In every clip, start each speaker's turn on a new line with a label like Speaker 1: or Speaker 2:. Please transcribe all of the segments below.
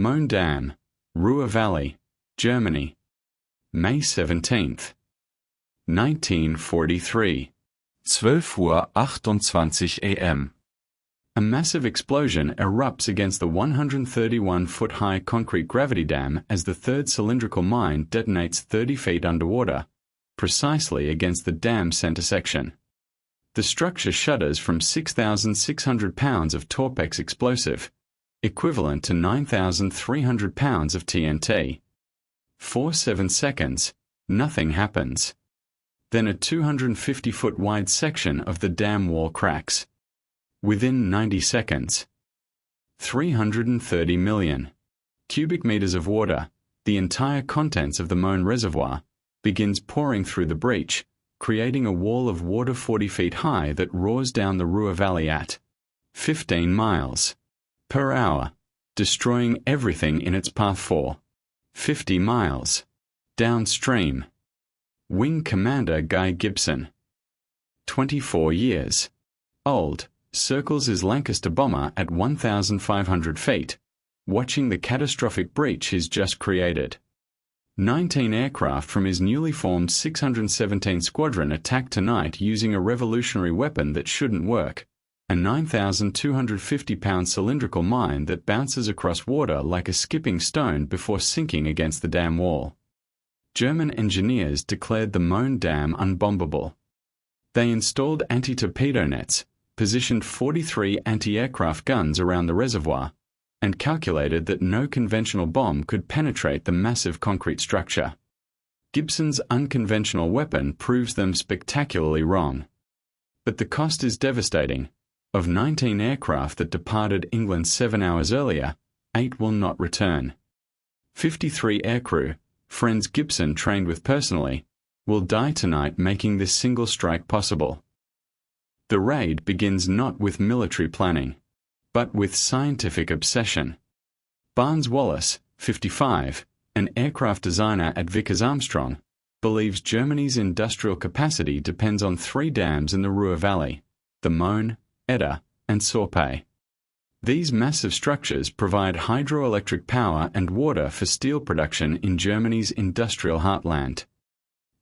Speaker 1: Möhne Dam, Ruhr Valley, Germany. May 17, 1943.
Speaker 2: 12:28 a.m.
Speaker 1: A massive explosion erupts against the 131-foot-high concrete gravity dam as the third cylindrical mine detonates 30 feet underwater, precisely against the dam's center section. The structure shudders from 6,600 pounds of Torpex explosive, equivalent to 9,300 pounds of TNT. For 7 seconds, nothing happens. Then a 250-foot wide section of the dam wall cracks. Within 90 seconds, 330 million cubic meters of water, the entire contents of the Möhne reservoir, begins pouring through the breach, creating a wall of water 40 feet high that roars down the Ruhr Valley at 15 miles per hour, destroying everything in its path for 50 miles downstream. Wing Commander Guy Gibson, 24 years old, circles his Lancaster bomber at 1,500 feet, watching the catastrophic breach he's just created. 19 aircraft from his newly formed 617 Squadron attack tonight using a revolutionary weapon that shouldn't work, a 9,250-pound cylindrical mine that bounces across water like a skipping stone before sinking against the dam wall. German engineers declared the Möhne Dam unbombable. They installed anti-torpedo nets, positioned 43 anti-aircraft guns around the reservoir, and calculated that no conventional bomb could penetrate the massive concrete structure. Gibson's unconventional weapon proves them spectacularly wrong. But the cost is devastating. Of 19 aircraft that departed England 7 hours earlier, 8 will not return. 53 aircrew, friends Gibson trained with personally, will die tonight making this single strike possible. The raid begins not with military planning, but with scientific obsession. Barnes Wallis, 55, an aircraft designer at Vickers Armstrong, believes Germany's industrial capacity depends on 3 dams in the Ruhr Valley, the Möhne, Edda, and Sorpe. These massive structures provide hydroelectric power and water for steel production in Germany's industrial heartland.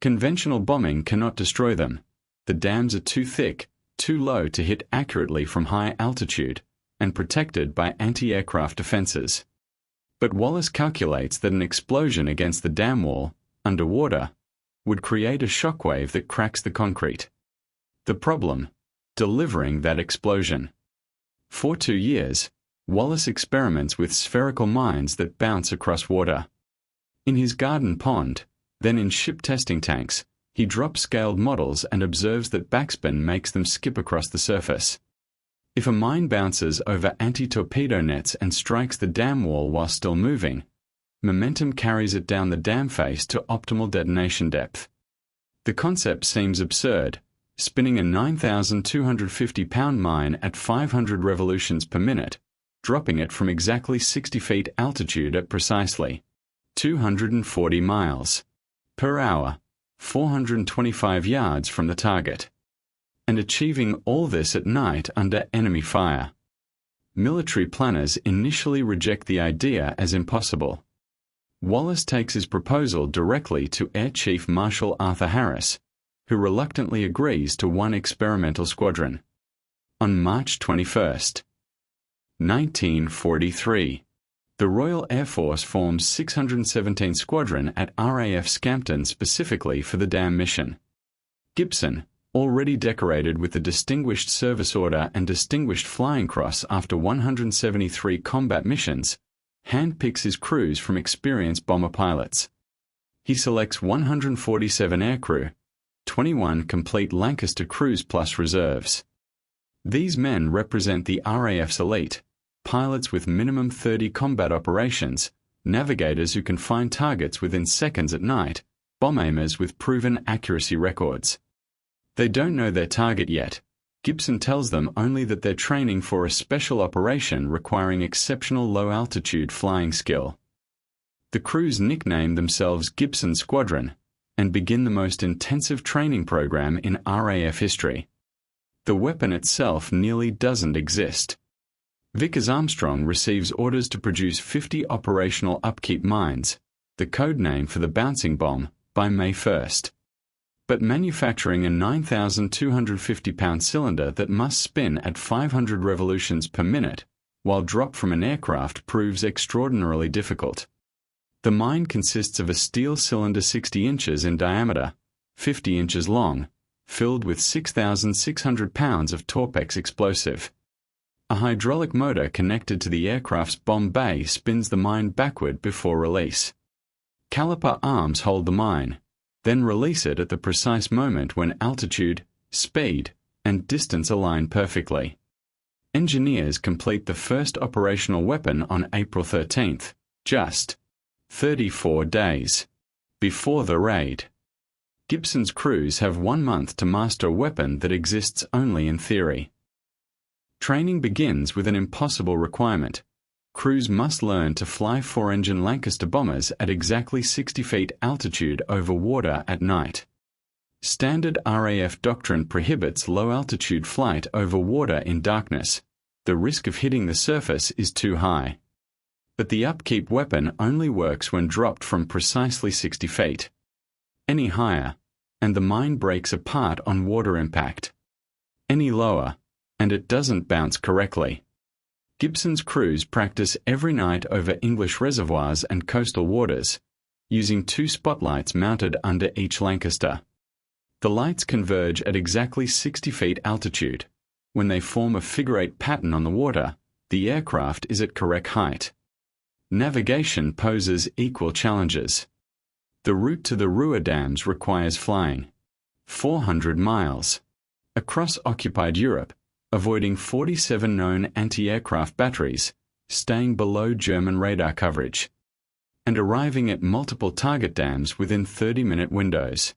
Speaker 1: Conventional bombing cannot destroy them. The dams are too thick, too low to hit accurately from high altitude, and protected by anti-aircraft defenses. But Wallis calculates that an explosion against the dam wall, underwater, would create a shockwave that cracks the concrete. The problem: delivering that explosion. For 2 years, Wallis experiments with spherical mines that bounce across water. In his garden pond, then in ship testing tanks, he drops scaled models and observes that backspin makes them skip across the surface. If a mine bounces over anti-torpedo nets and strikes the dam wall while still moving, momentum carries it down the dam face to optimal detonation depth. The concept seems absurd, spinning a 9,250-pound mine at 500 revolutions per minute, dropping it from exactly 60 feet altitude at precisely 240 miles per hour, 425 yards from the target, and achieving all this at night under enemy fire. Military planners initially reject the idea as impossible. Wallis takes his proposal directly to Air Chief Marshal Arthur Harris, who reluctantly agrees to one experimental squadron. On March 21, 1943, the Royal Air Force forms 617 Squadron at RAF Scampton specifically for the dam mission. Gibson, already decorated with the Distinguished Service Order and Distinguished Flying Cross after 173 combat missions, handpicks his crews from experienced bomber pilots. He selects 147 aircrew, 21 complete Lancaster crews plus reserves. These men represent the RAF's elite, pilots with minimum 30 combat operations, navigators who can find targets within seconds at night, bomb aimers with proven accuracy records. They don't know their target yet. Gibson tells them only that they're training for a special operation requiring exceptional low-altitude flying skill. The crews nickname themselves Gibson Squadron and begin the most intensive training program in RAF history. The weapon itself nearly doesn't exist. Vickers-Armstrong receives orders to produce 50 operational Upkeep mines, the code name for the bouncing bomb, by May 1st. But manufacturing a 9,250-pound cylinder that must spin at 500 revolutions per minute while dropped from an aircraft proves extraordinarily difficult. The mine consists of a steel cylinder 60 inches in diameter, 50 inches long, filled with 6,600 pounds of Torpex explosive. A hydraulic motor connected to the aircraft's bomb bay spins the mine backward before release. Caliper arms hold the mine, then release it at the precise moment when altitude, speed, and distance align perfectly. Engineers complete the first operational weapon on April 13th, just 34 days before the raid. Gibson's crews have 1 month to master a weapon that exists only in theory. Training begins with an impossible requirement. Crews must learn to fly 4-engine Lancaster bombers at exactly 60 feet altitude over water at night. Standard RAF doctrine prohibits low-altitude flight over water in darkness. The risk of hitting the surface is too high. But the Upkeep weapon only works when dropped from precisely 60 feet. Any higher, and the mine breaks apart on water impact. Any lower, and it doesn't bounce correctly. Gibson's crews practice every night over English reservoirs and coastal waters, using 2 spotlights mounted under each Lancaster. The lights converge at exactly 60 feet altitude. When they form a figure-8 pattern on the water, the aircraft is at correct height. Navigation poses equal challenges. The route to the Möhne Dams requires flying 400 miles across occupied Europe, avoiding 47 known anti-aircraft batteries, staying below German radar coverage, and arriving at multiple target dams within 30-minute windows.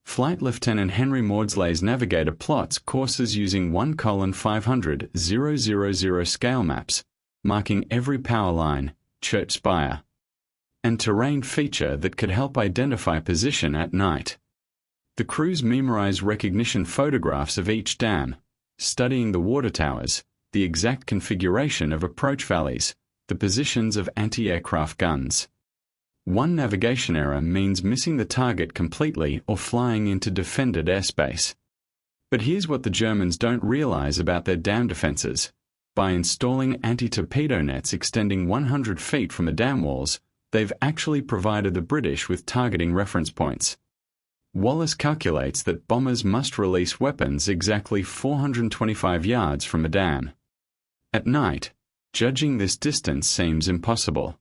Speaker 1: Flight Lieutenant Henry Maudsley's navigator plots courses using 1:500,000 scale maps, marking every power line, church spire, and terrain feature that could help identify position at night. The crews memorize recognition photographs of each dam, studying the water towers, the exact configuration of approach valleys, the positions of anti-aircraft guns. One navigation error means missing the target completely or flying into defended airspace. But here's what the Germans don't realize about their dam defenses. By installing anti-torpedo nets extending 100 feet from the dam walls, they've actually provided the British with targeting reference points. Wallis calculates that bombers must release weapons exactly 425 yards from a dam. At night, judging this distance seems impossible.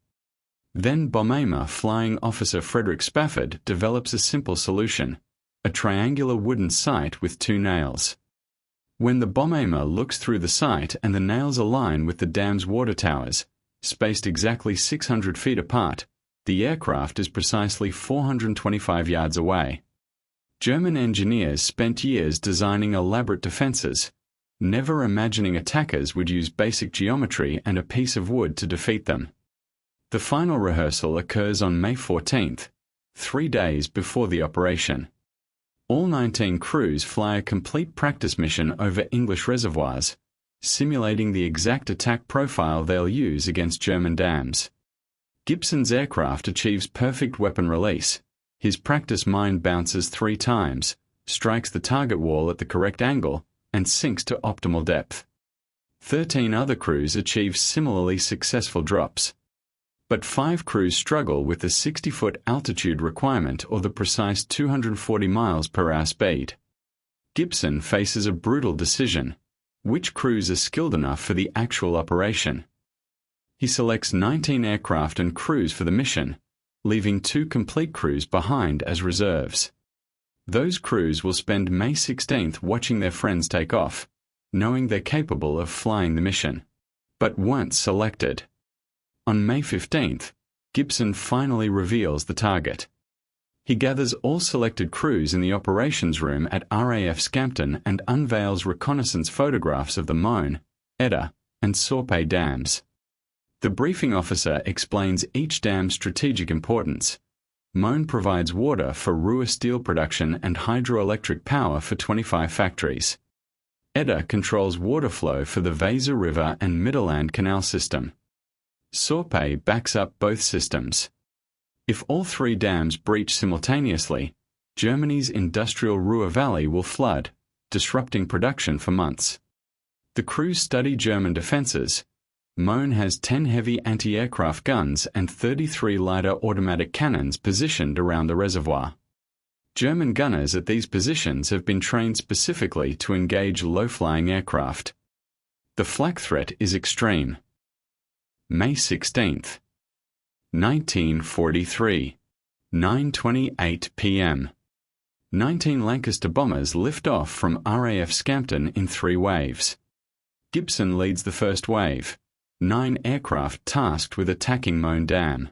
Speaker 1: Then bomber Flying Officer Frederick Spafford develops a simple solution, a triangular wooden sight with 2 nails. When the bomber looks through the sight and the nails align with the dam's water towers, spaced exactly 600 feet apart, the aircraft is precisely 425 yards away. German engineers spent years designing elaborate defenses, never imagining attackers would use basic geometry and a piece of wood to defeat them. The final rehearsal occurs on May 14th, 3 days before the operation. All 19 crews fly a complete practice mission over English reservoirs, simulating the exact attack profile they'll use against German dams. Gibson's aircraft achieves perfect weapon release. His practice mine bounces 3 times, strikes the target wall at the correct angle, and sinks to optimal depth. 13 other crews achieve similarly successful drops. But 5 crews struggle with the 60-foot altitude requirement or the precise 240 miles per hour speed. Gibson faces a brutal decision. Which crews are skilled enough for the actual operation? He selects 19 aircraft and crews for the mission, leaving 2 complete crews behind as reserves. Those crews will spend May 16th watching their friends take off, knowing they're capable of flying the mission, but weren't selected. On May 15th, Gibson finally reveals the target. He gathers all selected crews in the operations room at RAF Scampton and unveils reconnaissance photographs of the Möhne, Edda, and Sorpe dams. The briefing officer explains each dam's strategic importance. Möhne provides water for Ruhr steel production and hydroelectric power for 25 factories. Edda controls water flow for the Weser River and Mittelland Canal system. Sorpe backs up both systems. If all three dams breach simultaneously, Germany's industrial Ruhr Valley will flood, disrupting production for months. The crews study German defences. Möhne has 10 heavy anti-aircraft guns and 33 lighter automatic cannons positioned around the reservoir. German gunners at these positions have been trained specifically to engage low-flying aircraft. The flak threat is extreme. May 16, 1943, 9:28 p.m. 19 Lancaster bombers lift off from RAF Scampton in 3 waves. Gibson leads the first wave, 9 aircraft tasked with attacking Möhne Dam.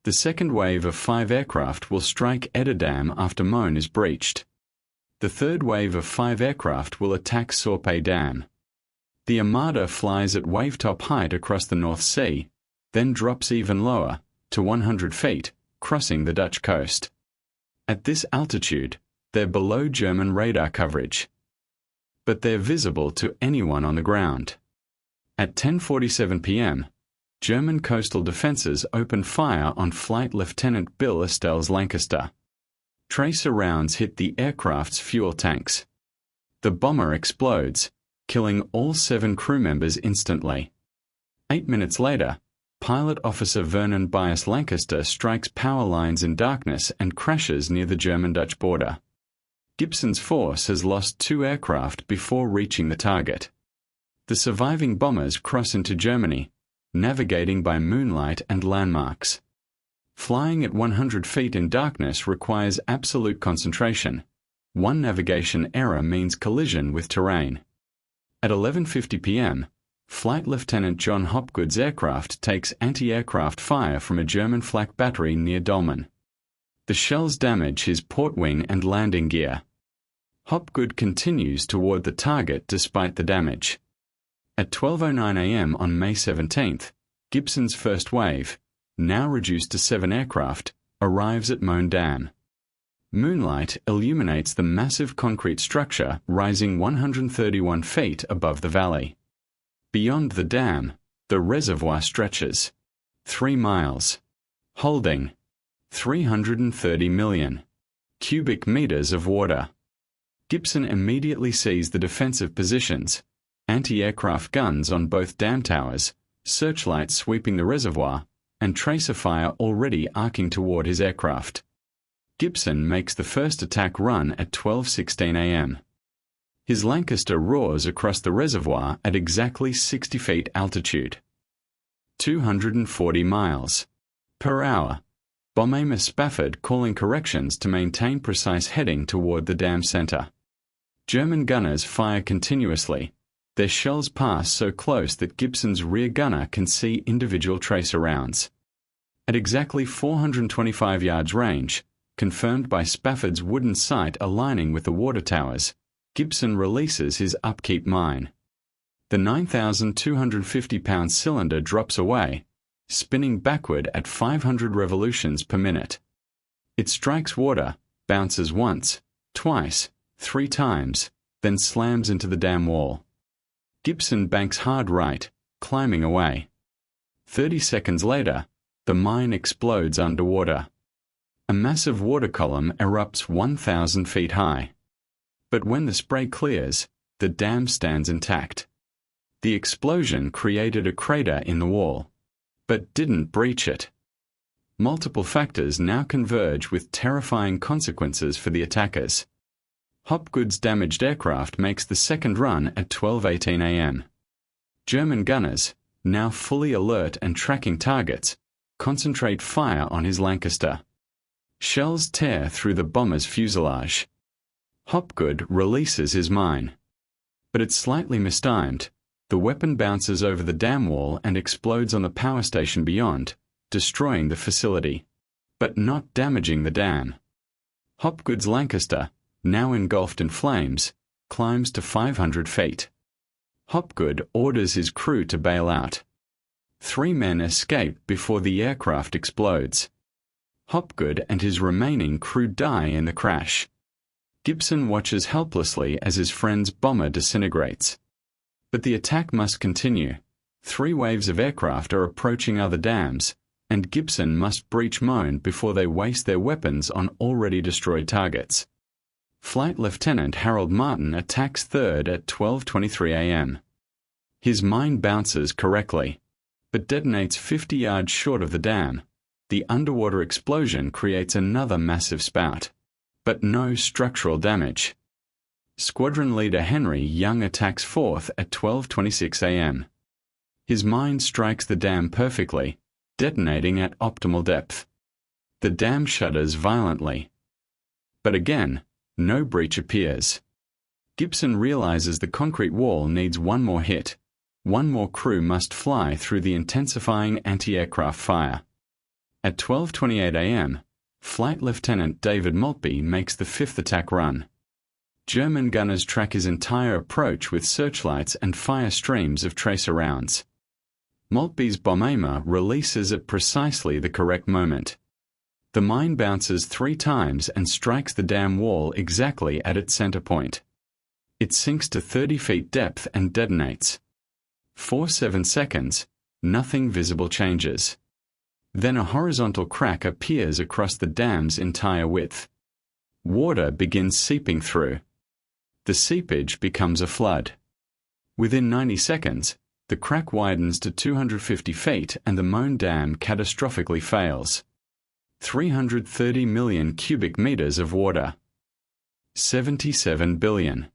Speaker 1: The second wave of 5 aircraft will strike Edda Dam after Möhne is breached. The third wave of 5 aircraft will attack Sorpe Dam. The Armada flies at wavetop height across the North Sea, then drops even lower, to 100 feet, crossing the Dutch coast. At this altitude, they're below German radar coverage. But they're visible to anyone on the ground. At 10:47 p.m., German coastal defences open fire on Flight Lieutenant Bill Estell's Lancaster. Tracer rounds hit the aircraft's fuel tanks. The bomber explodes, killing all 7 crew members instantly. 8 minutes later, pilot officer Vernon Bias Lancaster strikes power lines in darkness and crashes near the German-Dutch border. Gibson's force has lost 2 aircraft before reaching the target. The surviving bombers cross into Germany, navigating by moonlight and landmarks. Flying at 100 feet in darkness requires absolute concentration. One navigation error means collision with terrain. At 11:50 p.m., Flight Lieutenant John Hopgood's aircraft takes anti-aircraft fire from a German flak battery near Dolman. The shells damage his port wing and landing gear. Hopgood continues toward the target despite the damage. At 12:09 a.m. on May 17th, Gibson's first wave, now reduced to 7 aircraft, arrives at Möhne Dam. Moonlight illuminates the massive concrete structure rising 131 feet above the valley. Beyond the dam, the reservoir stretches 3 miles, holding 330 million cubic meters of water. Gibson immediately sees the defensive positions, anti-aircraft guns on both dam towers, searchlights sweeping the reservoir, and tracer fire already arcing toward his aircraft. Gibson makes the first attack run at 12:16 a.m. His Lancaster roars across the reservoir at exactly 60 feet altitude. 240 miles per hour. Bomber Spafford calling corrections to maintain precise heading toward the dam center. German gunners fire continuously. Their shells pass so close that Gibson's rear gunner can see individual tracer rounds. At exactly 425 yards range, confirmed by Spafford's wooden sight aligning with the water towers, Gibson releases his Upkeep mine. The 9,250-pound cylinder drops away, spinning backward at 500 revolutions per minute. It strikes water, bounces once, twice, 3 times, then slams into the dam wall. Gibson banks hard right, climbing away. 30 seconds later, the mine explodes underwater. A massive water column erupts 1,000 feet high. But when the spray clears, the dam stands intact. The explosion created a crater in the wall, but didn't breach it. Multiple factors now converge with terrifying consequences for the attackers. Hopgood's damaged aircraft makes the second run at 12:18 a.m. German gunners, now fully alert and tracking targets, concentrate fire on his Lancaster. Shells tear through the bomber's fuselage. Hopgood releases his mine. But it's slightly mistimed. The weapon bounces over the dam wall and explodes on the power station beyond, destroying the facility, but not damaging the dam. Hopgood's Lancaster, now engulfed in flames, climbs to 500 feet. Hopgood orders his crew to bail out. 3 men escape before the aircraft explodes. Hopgood and his remaining crew die in the crash. Gibson watches helplessly as his friend's bomber disintegrates. But the attack must continue. 3 waves of aircraft are approaching other dams, and Gibson must breach Möhne before they waste their weapons on already destroyed targets. Flight Lieutenant Harold Martin attacks 3rd at 12:23 a.m. His mine bounces correctly, but detonates 50 yards short of the dam. The underwater explosion creates another massive spout, but no structural damage. Squadron Leader Henry Young attacks 4th at 12:26 a.m. His mine strikes the dam perfectly, detonating at optimal depth. The dam shudders violently. But again, no breach appears. Gibson realizes the concrete wall needs one more hit. One more crew must fly through the intensifying anti-aircraft fire. At 12:28 a.m., Flight Lieutenant David Maltby makes the 5th attack run. German gunners track his entire approach with searchlights and fire streams of tracer rounds. Maltby's bomb aimer releases at precisely the correct moment. The mine bounces 3 times and strikes the dam wall exactly at its center point. It sinks to 30 feet depth and detonates. For 7 seconds, nothing visible changes. Then a horizontal crack appears across the dam's entire width. Water begins seeping through. The seepage becomes a flood. Within 90 seconds, the crack widens to 250 feet and the Möhne Dam catastrophically fails. 330 million cubic meters of water, 77 billion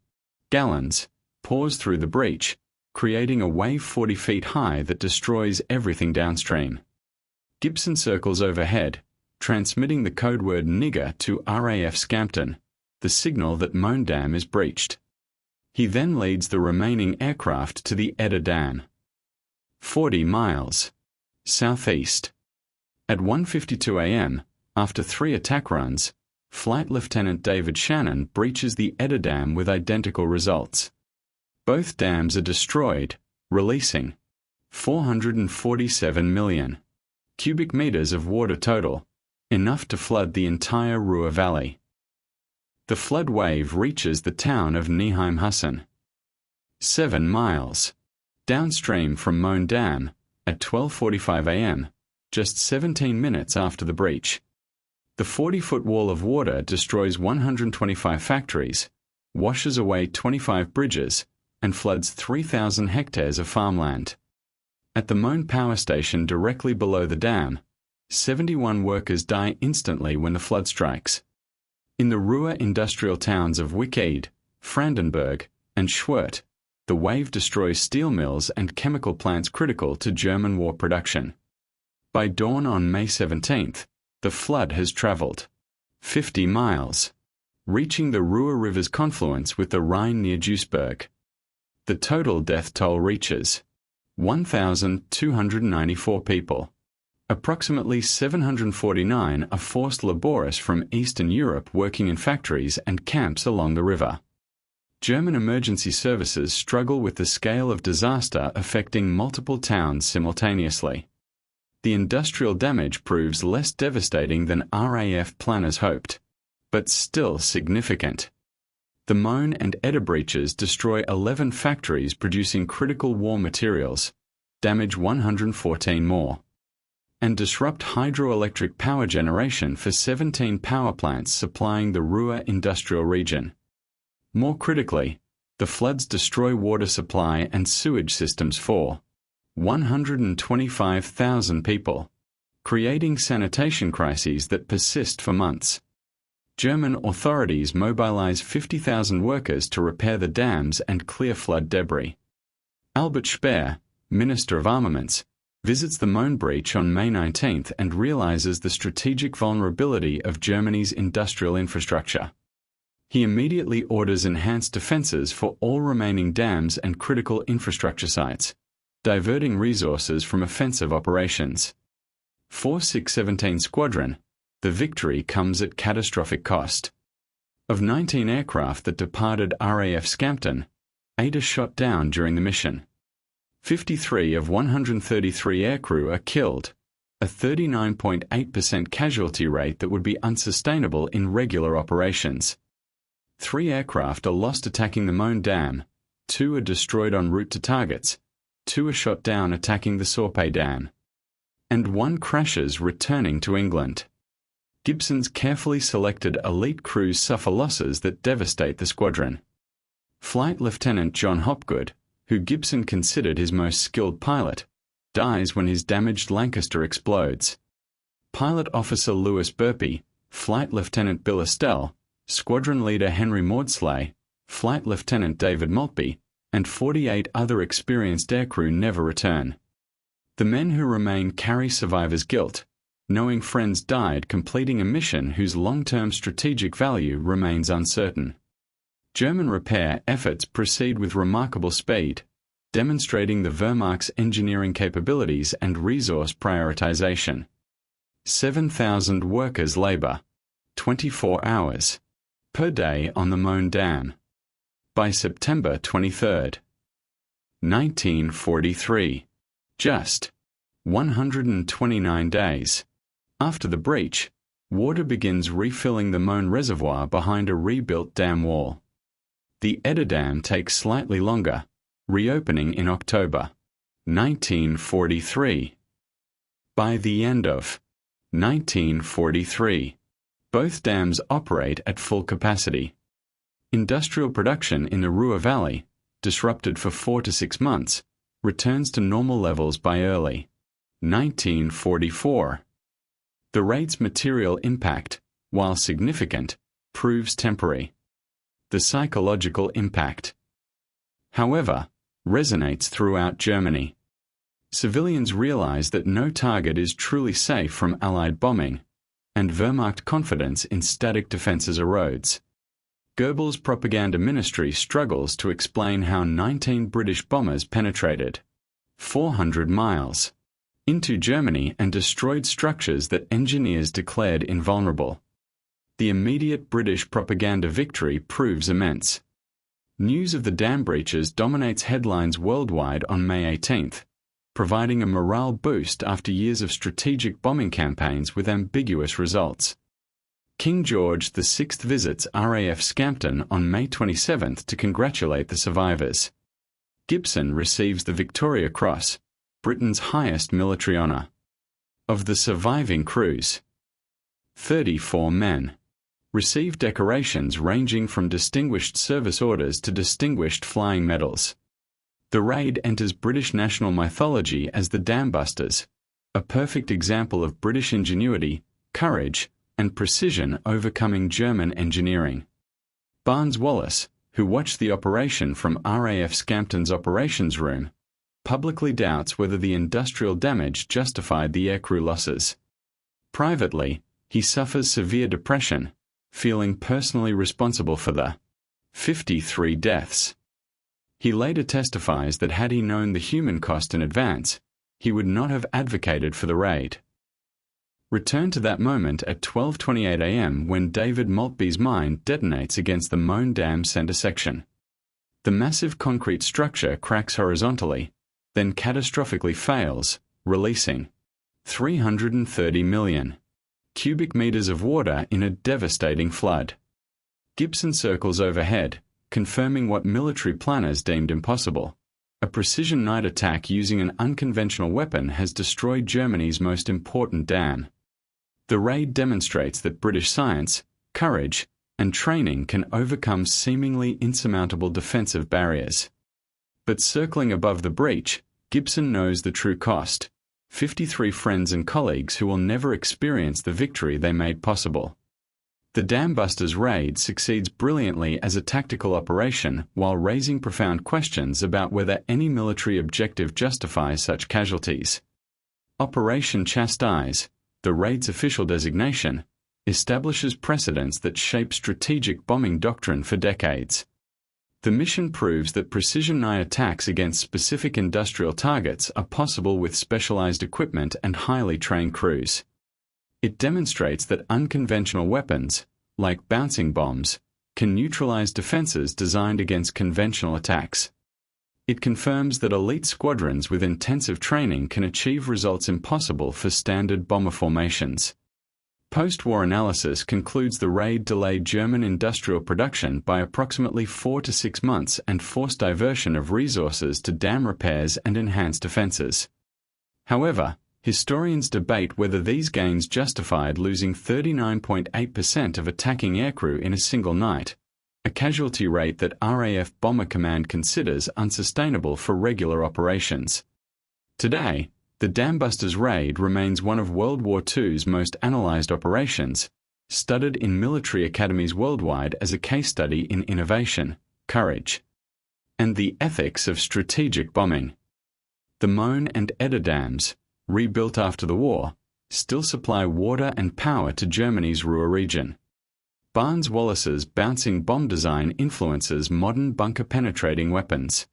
Speaker 1: gallons, pours through the breach, creating a wave 40 feet high that destroys everything downstream. Gibson circles overhead, transmitting the code word nigger to RAF Scampton, the signal that Möhne Dam is breached. He then leads the remaining aircraft to the Edda Dam, 40 miles southeast. At 1:52 a.m., after 3 attack runs, Flight Lieutenant David Shannon breaches the Edda Dam with identical results. Both dams are destroyed, releasing 447 million cubic meters of water total, enough to flood the entire Ruhr Valley. The flood wave reaches the town of Neheim-Hussen, 7 miles downstream from Möhne Dam, at 12:45 a.m., just 17 minutes after the breach. The 40-foot wall of water destroys 125 factories, washes away 25 bridges, and floods 3,000 hectares of farmland. At the Möhne power station directly below the dam, 71 workers die instantly when the flood strikes. In the Ruhr industrial towns of Wickede, Brandenburg, and Schwedt, the wave destroys steel mills and chemical plants critical to German war production. By dawn on May 17th, the flood has traveled 50 miles, reaching the Ruhr River's confluence with the Rhine near Duisburg. The total death toll reaches 1,294 people. Approximately 749 are forced laborious from Eastern Europe working in factories and camps along the river. German emergency services struggle with the scale of disaster affecting multiple towns simultaneously. The industrial damage proves less devastating than RAF planners hoped, but still significant. The Möhne and Edda breaches destroy 11 factories producing critical war materials, damage 114 more, and disrupt hydroelectric power generation for 17 power plants supplying the Ruhr industrial region. More critically, the floods destroy water supply and sewage systems for 125,000 people, creating sanitation crises that persist for months. German authorities mobilize 50,000 workers to repair the dams and clear flood debris. Albert Speer, Minister of Armaments, visits the Möhne breach on May 19th and realizes the strategic vulnerability of Germany's industrial infrastructure. He immediately orders enhanced defenses for all remaining dams and critical infrastructure sites, diverting resources from offensive operations. For 617 Squadron, the victory comes at catastrophic cost. Of 19 aircraft that departed RAF Scampton, 8 are shot down during the mission. 53 of 133 aircrew are killed, a 39.8% casualty rate that would be unsustainable in regular operations. 3 aircraft are lost attacking the Möhne Dam, 2 are destroyed en route to targets, 2 are shot down attacking the Sorpe Dam, and 1 crashes returning to England. Gibson's carefully selected elite crews suffer losses that devastate the squadron. Flight Lieutenant John Hopgood, who Gibson considered his most skilled pilot, dies when his damaged Lancaster explodes. Pilot Officer Lewis Burpee, Flight Lieutenant Bill Estelle, Squadron Leader Henry Maudslay, Flight Lieutenant David Maltby, and 48 other experienced aircrew never return. The men who remain carry survivors' guilt, knowing friends died completing a mission whose long-term strategic value remains uncertain. German repair efforts proceed with remarkable speed, demonstrating the Wehrmacht's engineering capabilities and resource prioritization. 7,000 workers labor 24 hours per day on the Möhne Dam. By September 23, 1943, just 129 days after the breach, water begins refilling the Möhne Reservoir behind a rebuilt dam wall. The Eder Dam takes slightly longer, reopening in October 1943. By the end of 1943, both dams operate at full capacity. Industrial production in the Ruhr Valley, disrupted for 4 to 6 months, returns to normal levels by early 1944. The raid's material impact, while significant, proves temporary. The psychological impact, however, resonates throughout Germany. Civilians realize that no target is truly safe from Allied bombing, and Wehrmacht confidence in static defenses erodes. Goebbels' propaganda ministry struggles to explain how 19 British bombers penetrated 400 miles into Germany and destroyed structures that engineers declared invulnerable. The immediate British propaganda victory proves immense. News of the dam breaches dominates headlines worldwide on May 18, providing a morale boost after years of strategic bombing campaigns with ambiguous results. King George VI visits RAF Scampton on May 27 to congratulate the survivors. Gibson receives the Victoria Cross, Britain's highest military honour. Of the surviving crews, 34 men receive decorations ranging from Distinguished Service Orders to Distinguished Flying Medals. The raid enters British national mythology as the Dambusters, a perfect example of British ingenuity, courage, and precision overcoming German engineering. Barnes Wallis, who watched the operation from RAF Scampton's operations room, publicly doubts whether the industrial damage justified the aircrew losses. Privately, he suffers severe depression, feeling personally responsible for the 53 deaths. He later testifies that had he known the human cost in advance, he would not have advocated for the raid. Return to that moment at 12:28 a.m. when David Maltby's mine detonates against the Möhne Dam center section. The massive concrete structure cracks horizontally, then catastrophically fails, releasing 330 million cubic meters of water in a devastating flood. Gibson circles overhead, confirming what military planners deemed impossible. A precision night attack using an unconventional weapon has destroyed Germany's most important dam. The raid demonstrates that British science, courage, and training can overcome seemingly insurmountable defensive barriers. But circling above the breach, Gibson knows the true cost: 53 friends and colleagues who will never experience the victory they made possible. The Dambusters raid succeeds brilliantly as a tactical operation while raising profound questions about whether any military objective justifies such casualties. Operation Chastise, the raid's official designation, establishes precedents that shape strategic bombing doctrine for decades. The mission proves that precision night attacks against specific industrial targets are possible with specialized equipment and highly trained crews. It demonstrates that unconventional weapons, like bouncing bombs, can neutralize defenses designed against conventional attacks. It confirms that elite squadrons with intensive training can achieve results impossible for standard bomber formations. Post-war analysis concludes the raid delayed German industrial production by approximately 4 to 6 months and forced diversion of resources to dam repairs and enhanced defences. However, historians debate whether these gains justified losing 39.8% of attacking aircrew in a single night, a casualty rate that RAF Bomber Command considers unsustainable for regular operations. Today, the Dambusters raid remains one of World War II's most analysed operations, studied in military academies worldwide as a case study in innovation, courage, and the ethics of strategic bombing. The Möhne and dams, rebuilt after the war, still supply water and power to Germany's Ruhr region. Barnes Wallis's bouncing bomb design influences modern bunker-penetrating weapons.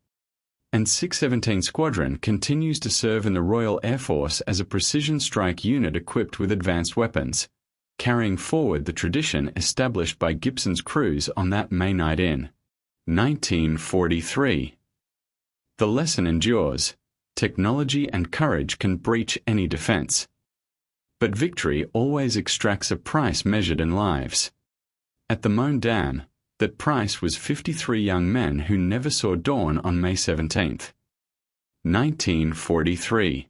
Speaker 1: And 617 Squadron continues to serve in the Royal Air Force as a precision strike unit equipped with advanced weapons, carrying forward the tradition established by Gibson's crews on that May night in 1943. The lesson endures. Technology and courage can breach any defense. But victory always extracts a price measured in lives. At the Möhne Dam, that price was 53 young men who never saw dawn on May 17, 1943.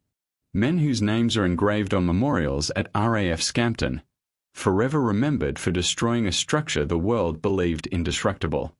Speaker 1: Men whose names are engraved on memorials at RAF Scampton, forever remembered for destroying a structure the world believed indestructible.